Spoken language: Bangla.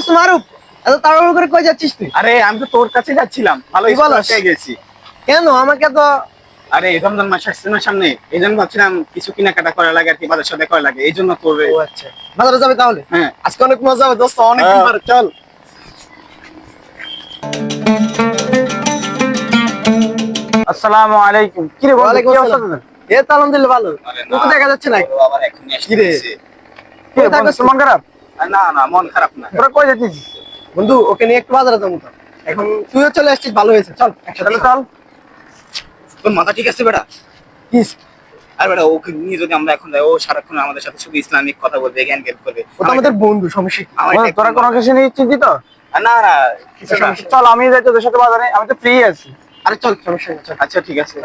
দোস্ত মারুফ, এত তাড়াহুড়ো করে কই যাচ্ছিস তুই? আরে আমি তো তোর কাছে যাচ্ছিলাম, ভালো কি বলস? পেয়ে গেছি। কেন আমাকে তো? আরে রমজান মাস আসছে না সামনে, এই জন্য ভাবছিলাম কিছু কেনাকাটা করা লাগে আর কি, বাজার সদাই করা লাগে, এই জন্য তোর। ও আচ্ছা, বাজারে যাবে তাহলে? হ্যাঁ আজকে অনেক মজা হবে দোস্ত, অনেকদিন হ্যাঁ। পরে, চল। আসসালামু আলাইকুম। কি রে বন্ধু, ওয়ালাইকুম কি অবস্থা আসসালাম। তোদের? এই তো আলহামদুলিল্লাহ ভালো। তুই তো দেখা যাচ্ছে না। আবার এখনই কি রে? আসতেছে। কি রে, বন্ধু, তোর মন খারাপ? না না, মন খারাপ না। তোরা কই যাচ্ছিস? বন্ধু ওকে নিয়ে একটু বাজারে যাবো তো। এখন তুইও চলে আসছিস, ভালো হয়েছে, চল একসাথে তাহলে চল। তোর মাথা ঠিক আছে বেটা? কিস? আর বেটা ওকে নিয়ে যদি আমরা এখন যাই, ও সারাক্ষণ আমাদের সাথে শুধু ইসলামিক কথা বলবে, জ্ঞান জ্ঞান করবে। ও তো আমাদের বন্ধু, সমস্যা কি? আমার বন্ধু, তোরা কোনো কিছু নিয়ে চিন্তিত? না না কিছু না। চল, আমি যাই তোদের সাথে বাজারে, আমি তো ফ্রি আছি। আরে চল, সমস্যা নেই, চল। আচ্ছা ঠিক আছে।